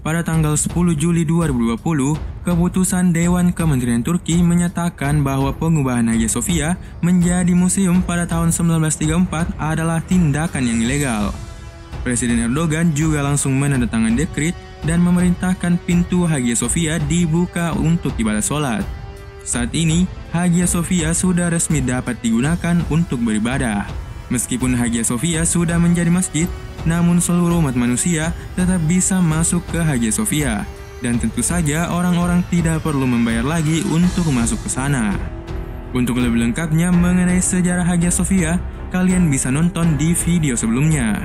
pada tanggal 10 Juli 2020, keputusan Dewan Kementerian Turki menyatakan bahwa pengubahan Hagia Sophia menjadi museum pada tahun 1934 adalah tindakan yang ilegal. Presiden Erdogan juga langsung menandatangani dekret dan memerintahkan pintu Hagia Sophia dibuka untuk ibadah sholat. Saat ini, Hagia Sophia sudah resmi dapat digunakan untuk beribadah. Meskipun Hagia Sophia sudah menjadi masjid, namun seluruh umat manusia tetap bisa masuk ke Hagia Sophia. Dan tentu saja orang-orang tidak perlu membayar lagi untuk masuk ke sana. Untuk lebih lengkapnya mengenai sejarah Hagia Sophia, kalian bisa nonton di video sebelumnya.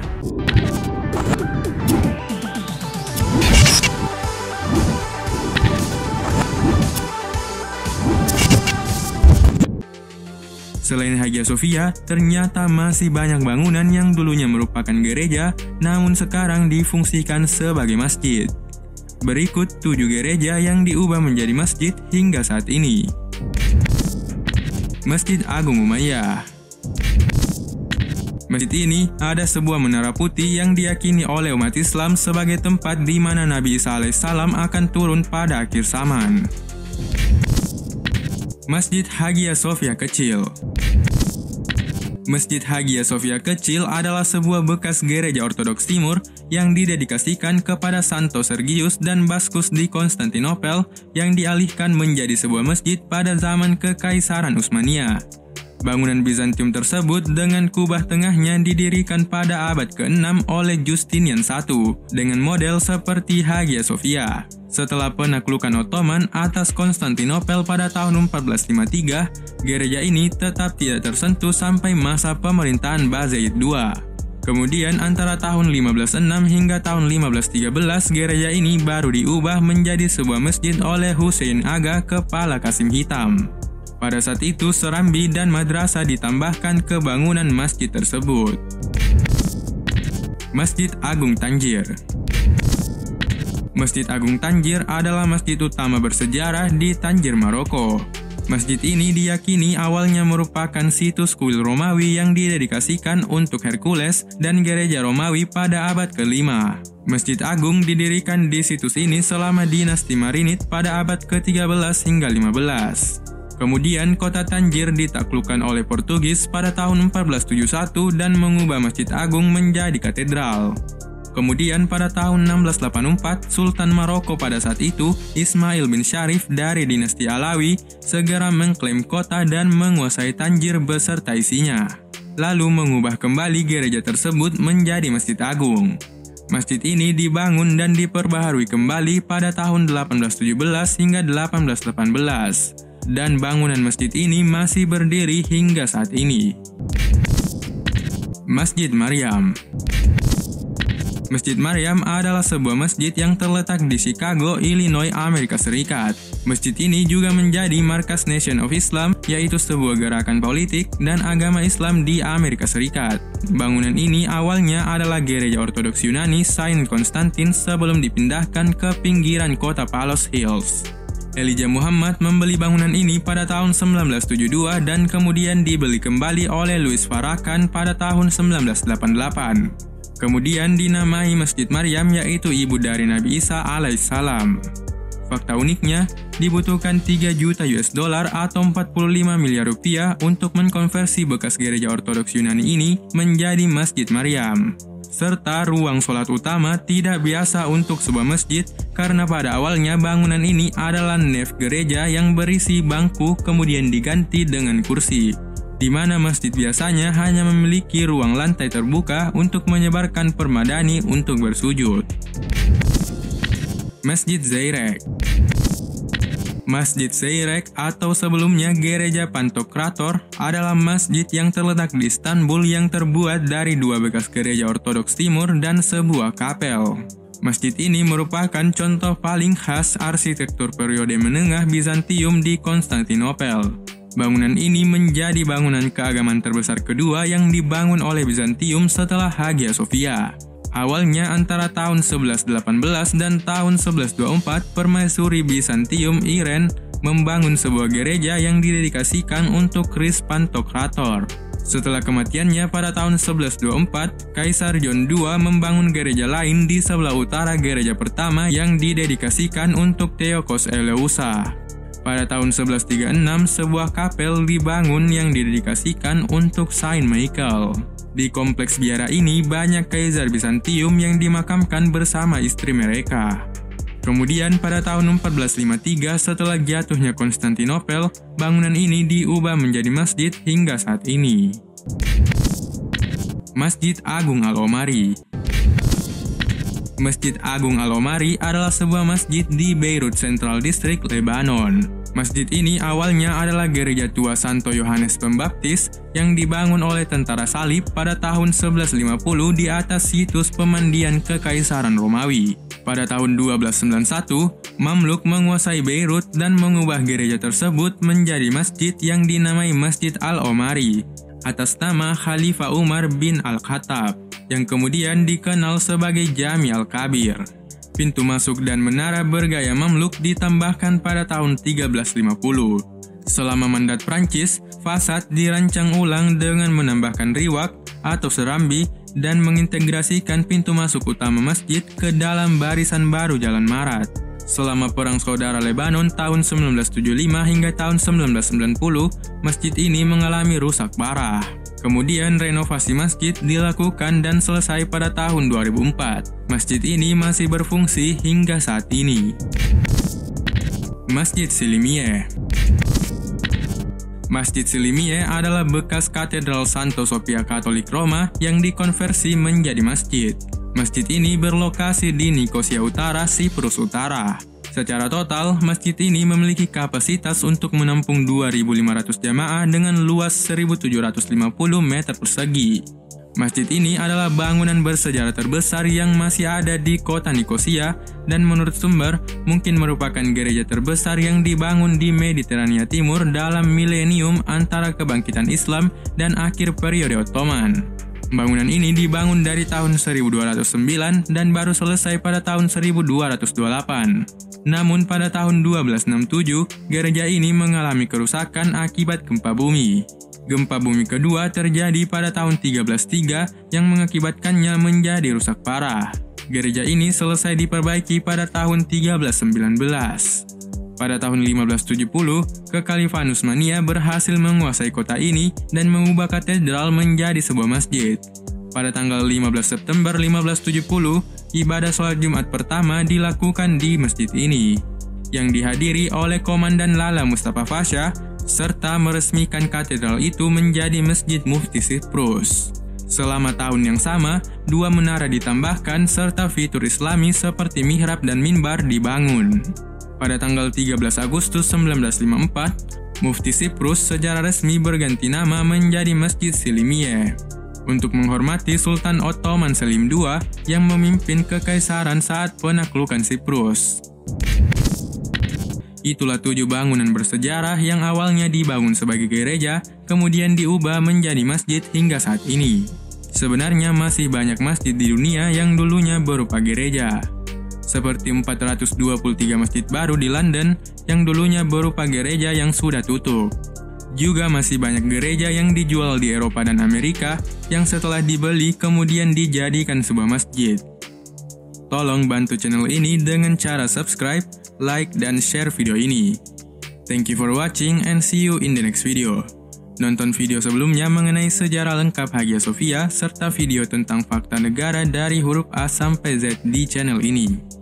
Selain Hagia Sophia, ternyata masih banyak bangunan yang dulunya merupakan gereja, namun sekarang difungsikan sebagai masjid. Berikut 7 gereja yang diubah menjadi masjid hingga saat ini. Masjid Agung Umayyah. Masjid ini ada sebuah menara putih yang diyakini oleh umat Islam sebagai tempat di mana Nabi Isa alaihissalam akan turun pada akhir zaman. Masjid Hagia Sophia Kecil. Masjid Hagia Sophia Kecil adalah sebuah bekas gereja Ortodoks Timur yang didedikasikan kepada Santo Sergius dan Baskus di Konstantinopel yang dialihkan menjadi sebuah masjid pada zaman Kekaisaran Utsmania. Bangunan Bizantium tersebut dengan kubah tengahnya didirikan pada abad ke-6 oleh Justinian I dengan model seperti Hagia Sophia. Setelah penaklukan Ottoman atas Konstantinopel pada tahun 1453, gereja ini tetap tidak tersentuh sampai masa pemerintahan Bayezid II. Kemudian antara tahun 1506 hingga tahun 1513, gereja ini baru diubah menjadi sebuah masjid oleh Hussein Aga, Kepala Qasim Hitam. Pada saat itu, serambi dan madrasah ditambahkan ke bangunan masjid tersebut. Masjid Agung Tanjir. Masjid Agung Tanjir adalah masjid utama bersejarah di Tanjir, Maroko. Masjid ini diyakini awalnya merupakan situs kuil Romawi yang didedikasikan untuk Hercules dan gereja Romawi pada abad ke-5. Masjid Agung didirikan di situs ini selama dinasti Marinid pada abad ke-13 hingga 15. Kemudian kota Tanjir ditaklukkan oleh Portugis pada tahun 1471 dan mengubah Masjid Agung menjadi katedral. Kemudian pada tahun 1684, Sultan Maroko pada saat itu, Ismail bin Syarif dari dinasti Alawi, segera mengklaim kota dan menguasai Tanjir beserta isinya. Lalu mengubah kembali gereja tersebut menjadi Masjid Agung. Masjid ini dibangun dan diperbaharui kembali pada tahun 1817 hingga 1818. Dan bangunan masjid ini masih berdiri hingga saat ini. Masjid Maryam. Masjid Maryam adalah sebuah masjid yang terletak di Chicago, Illinois, Amerika Serikat. Masjid ini juga menjadi markas Nation of Islam, yaitu sebuah gerakan politik dan agama Islam di Amerika Serikat. Bangunan ini awalnya adalah gereja Ortodoks Yunani Saint Konstantin sebelum dipindahkan ke pinggiran kota Palos Hills. Elijah Muhammad membeli bangunan ini pada tahun 1972 dan kemudian dibeli kembali oleh Louis Farrakhan pada tahun 1988. Kemudian dinamai Masjid Maryam, yaitu ibu dari Nabi Isa alaihissalam. Fakta uniknya, dibutuhkan 3 juta US dollar atau 45 miliar rupiah untuk mengkonversi bekas gereja Ortodoks Yunani ini menjadi Masjid Maryam. Serta ruang sholat utama tidak biasa untuk sebuah masjid karena pada awalnya bangunan ini adalah nave gereja yang berisi bangku kemudian diganti dengan kursi, di mana masjid biasanya hanya memiliki ruang lantai terbuka untuk menyebarkan permadani untuk bersujud. Masjid Zeyrek. Masjid Zeyrek atau sebelumnya Gereja Pantokrator adalah masjid yang terletak di Istanbul yang terbuat dari 2 bekas gereja Ortodoks Timur dan sebuah kapel. Masjid ini merupakan contoh paling khas arsitektur periode menengah Bizantium di Konstantinopel. Bangunan ini menjadi bangunan keagamaan terbesar kedua yang dibangun oleh Bizantium setelah Hagia Sophia. Awalnya antara tahun 1118 dan tahun 1124, Permaisuri Bizantium Irene membangun sebuah gereja yang didedikasikan untuk Kris Pantokrator. Setelah kematiannya pada tahun 1124, Kaisar John II membangun gereja lain di sebelah utara gereja pertama yang didedikasikan untuk Theokos Eleusa. Pada tahun 1136, sebuah kapel dibangun yang didedikasikan untuk Saint Michael. Di kompleks biara ini banyak kaisar Bizantium yang dimakamkan bersama istri mereka. Kemudian pada tahun 1453 setelah jatuhnya Konstantinopel, bangunan ini diubah menjadi masjid hingga saat ini. Masjid Agung Al-Omari. Masjid Agung Al-Omari adalah sebuah masjid di Beirut Central District, Lebanon. Masjid ini awalnya adalah gereja tua Santo Yohanes Pembaptis yang dibangun oleh tentara salib pada tahun 1150 di atas situs pemandian Kekaisaran Romawi. Pada tahun 1291, Mamluk menguasai Beirut dan mengubah gereja tersebut menjadi masjid yang dinamai Masjid Al-Omari atas nama Khalifah Umar bin Al-Khattab, yang kemudian dikenal sebagai Jami Al-Kabir. Pintu masuk dan menara bergaya Mamluk ditambahkan pada tahun 1350. Selama mandat Prancis, fasad dirancang ulang dengan menambahkan riwak atau serambi dan mengintegrasikan pintu masuk utama masjid ke dalam barisan baru Jalan Marat. Selama Perang Saudara Lebanon tahun 1975 hingga tahun 1990, masjid ini mengalami rusak parah. Kemudian renovasi masjid dilakukan dan selesai pada tahun 2004. Masjid ini masih berfungsi hingga saat ini. Masjid Silimie. Masjid Silimie adalah bekas katedral Santo Sofia Katolik Roma yang dikonversi menjadi masjid. Masjid ini berlokasi di Nikosia Utara, Siprus Utara. Secara total, masjid ini memiliki kapasitas untuk menampung 2.500 jamaah dengan luas 1.750 meter persegi. Masjid ini adalah bangunan bersejarah terbesar yang masih ada di kota Nikosia dan menurut sumber mungkin merupakan gereja terbesar yang dibangun di Mediterania Timur dalam milenium antara kebangkitan Islam dan akhir periode Ottoman. Bangunan ini dibangun dari tahun 1209 dan baru selesai pada tahun 1228. Namun pada tahun 1267, gereja ini mengalami kerusakan akibat gempa bumi. Gempa bumi kedua terjadi pada tahun 1303 yang mengakibatkannya menjadi rusak parah. Gereja ini selesai diperbaiki pada tahun 1319. Pada tahun 1570, Kekhalifahan Utsmaniyah berhasil menguasai kota ini dan mengubah katedral menjadi sebuah masjid. Pada tanggal 15 September 1570, ibadah sholat Jumat pertama dilakukan di masjid ini, yang dihadiri oleh Komandan Lala Mustafa Pasha, serta meresmikan katedral itu menjadi Masjid Mufti Siprus. Selama tahun yang sama, 2 menara ditambahkan serta fitur Islami seperti mihrab dan minbar dibangun. Pada tanggal 13 Agustus 1954, Mufti Siprus secara resmi berganti nama menjadi Masjid Silimie untuk menghormati Sultan Ottoman Selim II yang memimpin kekaisaran saat penaklukan Siprus. Itulah 7 bangunan bersejarah yang awalnya dibangun sebagai gereja, kemudian diubah menjadi masjid hingga saat ini. Sebenarnya masih banyak masjid di dunia yang dulunya berupa gereja, seperti 423 masjid baru di London yang dulunya berupa gereja yang sudah tutup. Juga masih banyak gereja yang dijual di Eropa dan Amerika yang setelah dibeli kemudian dijadikan sebuah masjid. Tolong bantu channel ini dengan cara subscribe, like, dan share video ini. Thank you for watching and see you in the next video. Nonton video sebelumnya mengenai sejarah lengkap Hagia Sophia serta video tentang fakta negara dari huruf A sampai Z di channel ini.